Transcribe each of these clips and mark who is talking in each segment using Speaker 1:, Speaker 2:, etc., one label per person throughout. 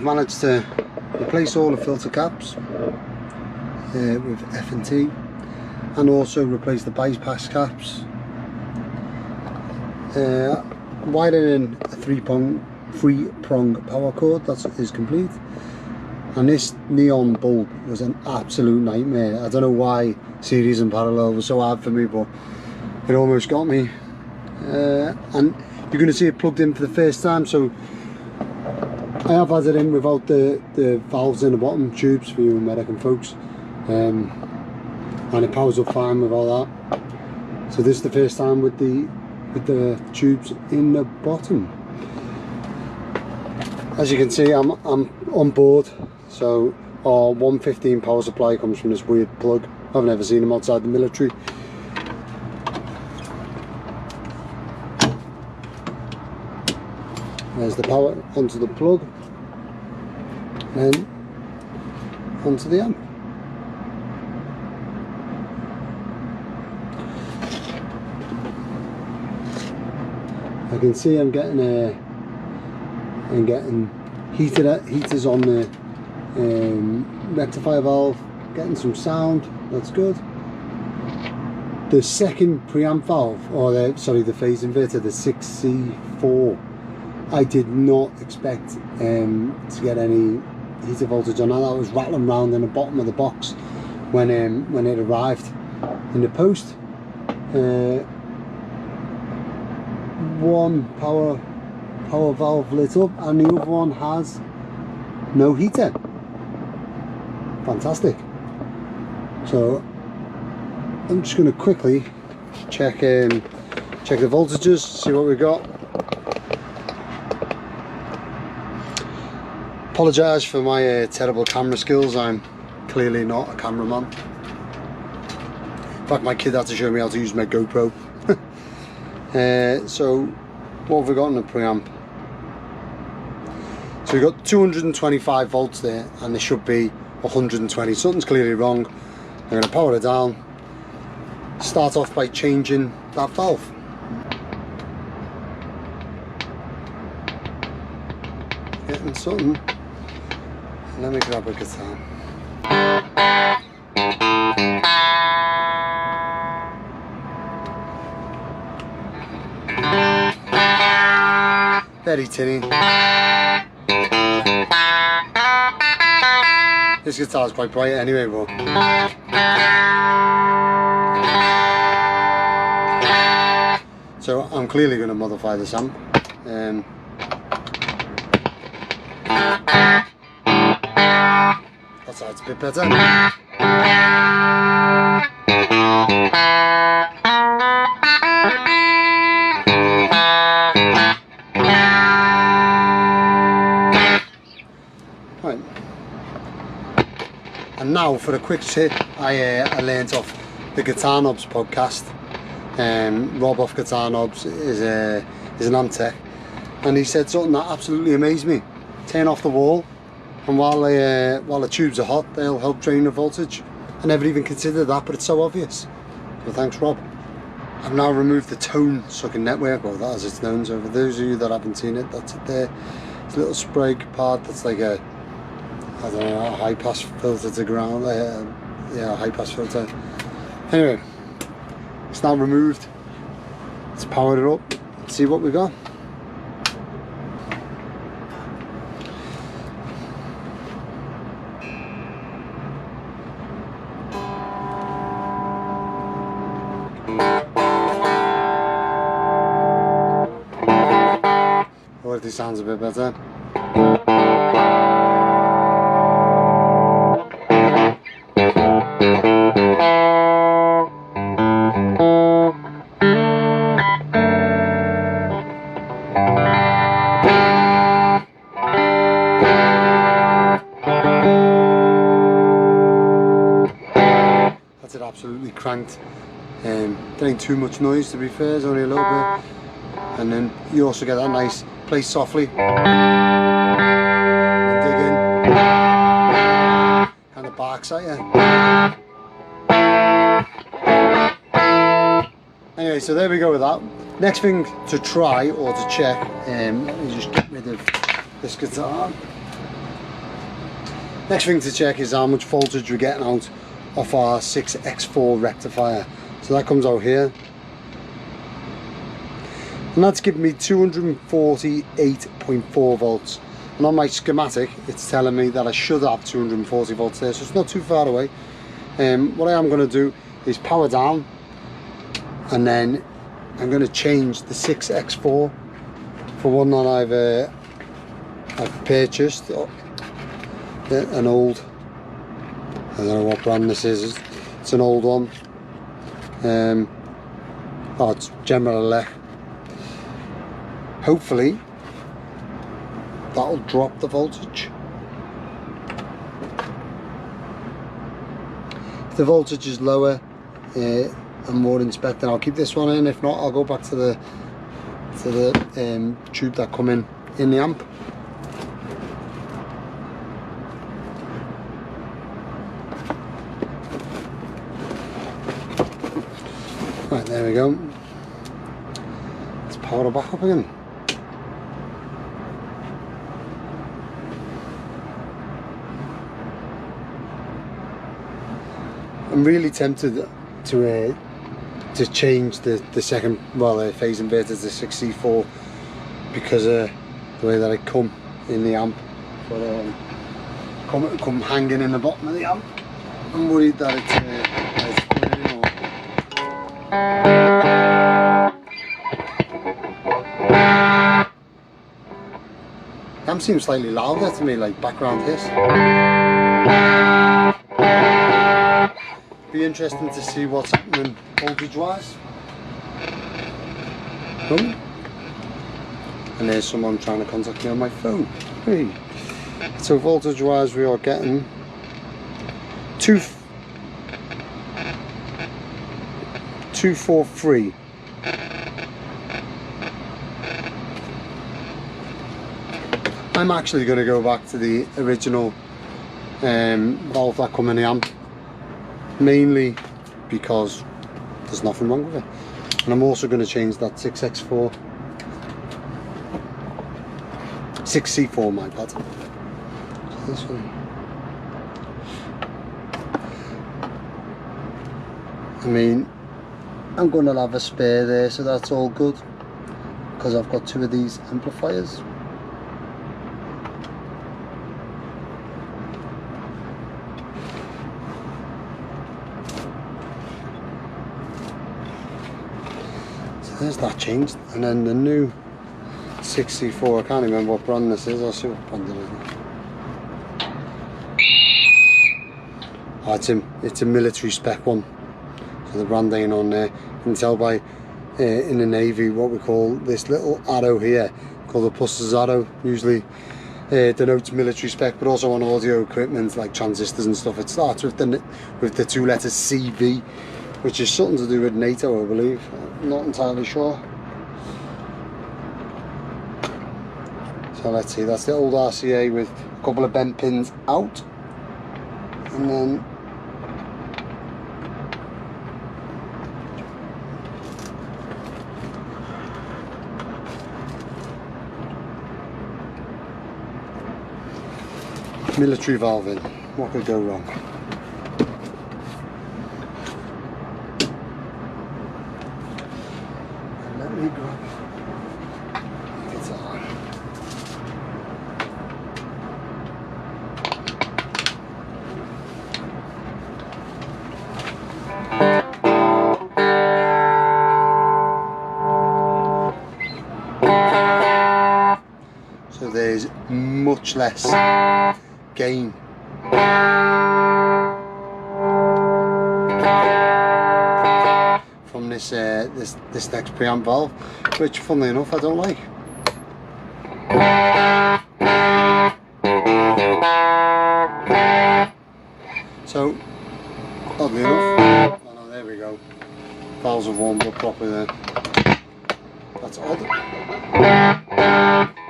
Speaker 1: managed to replace all the filter caps with F&T, and also replace the bypass caps. Wiring in a three-prong power cord that is complete, and this neon bulb was an absolute nightmare. I don't know why series and parallel was so hard for me, but it almost got me. And you're going to see it plugged in for the first time, so I have had it in without the valves in the bottom, tubes for you American folks, and it powers up fine with all that. So this is the first time with the tubes in the bottom. As you can see, I'm on board. So our 115 power supply comes from this weird plug. I've never seen them outside the military. There's the power onto the plug, and then onto the amp. I can see I'm getting heaters on the rectifier valve, getting some sound. That's good. The second preamp valve, or the phase inverter, the 6C4, I did not expect to get any heater voltage on that. That was rattling around in the bottom of the box when it arrived in the post. One power valve lit up and the other one has no heater. Fantastic. So I'm just going to quickly check the voltages, see what we've got. Apologise for my terrible camera skills. I'm clearly not a cameraman. In fact, my kid had to show me how to use my GoPro. So what have we got in the preamp? So we've got 225 volts there, and there should be 120. Something's clearly wrong. I'm going to power it down. Start off by changing that valve. Getting something. Let me grab a guitar. Very tinny. This guitar is quite bright anyway, but so I'm clearly going to modify this amp. That side's a bit better. Right. And now for a quick tip, I learnt off the Guitar Knobs podcast. Rob off Guitar Knobs is an amp tech, and he said something that absolutely amazed me. Turn off the wall, and while the tubes are hot, they'll help drain the voltage. I never even considered that, but it's so obvious. So thanks, Rob. I've now removed the tone sucking network, or that as it's known. So for those of you that haven't seen it, that's it there. It's a little sprig part that's like a, I don't know, a high pass filter to ground. Yeah, a high pass filter. Anyway, it's now removed. Let's power it up. Let's see what we got. Already sounds a bit better. That's it, absolutely cranked. There ain't too much noise, to be fair, there's only a little bit. And then you also get that nice play softly, dig in, kind of barks at you. Anyway, so there we go with that. Next thing to try or to check, let me just get rid of this guitar. Next thing to check is how much voltage we're getting out of our 6X4 rectifier. So that comes out here, and that's giving me 248.4 volts. And on my schematic it's telling me that I should have 240 volts there, so it's not too far away. What I am going to do is power down, and then I'm going to change the 6X4 for one that I've purchased, an old, I don't know what brand this is, it's an old one. Oh, it's General Elect. Hopefully that'll drop the voltage. If the voltage is lower and more inspecting, I'll keep this one in. If not, I'll go back to the tube that come in the amp. Right, there we go. Let's power it back up again. I'm really tempted to change the second, phase inverter to 6C4 because of the way that it come in the amp, but come hanging in the bottom of the amp. I'm worried that it's flaring or... Amp seems slightly louder to me, like background hiss. Be interesting to see what's happening voltage wise. And there's someone trying to contact me on my phone. Hey. So voltage wise we are getting 243. I'm actually going to go back to the original valve that come in the amp, mainly because there's nothing wrong with it. And I'm also going to change that 6X4, 6C4, my bad. So this one. I mean, I'm going to have a spare there, so that's all good, because I've got two of these amplifiers. There's that changed, and then the new 6C4, I can't remember what brand this is. I'll see what brand it is. Oh, it's a military spec one, so the brand ain't on there. You can tell by in the Navy what we call this little arrow here, called the plus arrow, usually denotes military spec, but also on audio equipment like transistors and stuff. It starts with the two letters CV, which is something to do with NATO, I believe. I'm not entirely sure. So let's see, that's the old RCA with a couple of bent pins out, and then military valve in. What could go wrong? Let me grab guitar. So there's much less gain from this next preamp valve, which funnily enough I don't like. So oddly enough, oh no, there we go, valves have warmed up properly there. That's odd.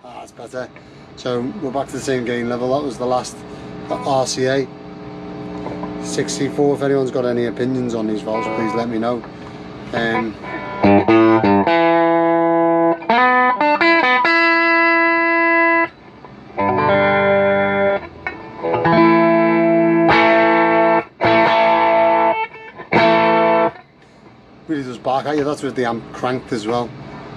Speaker 1: That's better. So we're back to the same gain level. That was the last RCA 6C4. If anyone's got any opinions on these valves, please let me know. bark at you. That's with the amp cranked as well.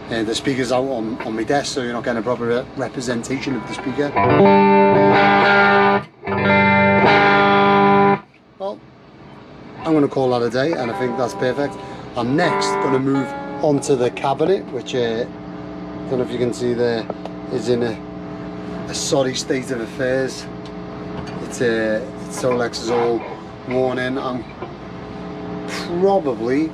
Speaker 1: The speaker's out on my desk, so you're not getting a proper representation of the speaker. Well, I'm going to call that a day, and I think that's perfect. I'm next going to move onto the cabinet, which I don't know if you can see there, is in a sorry state of affairs. Its Solex is all worn in. I'm probably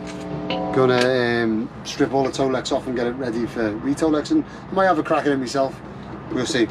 Speaker 1: gonna strip all the Tolex off and get it ready for re-Tolexing. I might have a crack at it myself, we'll see.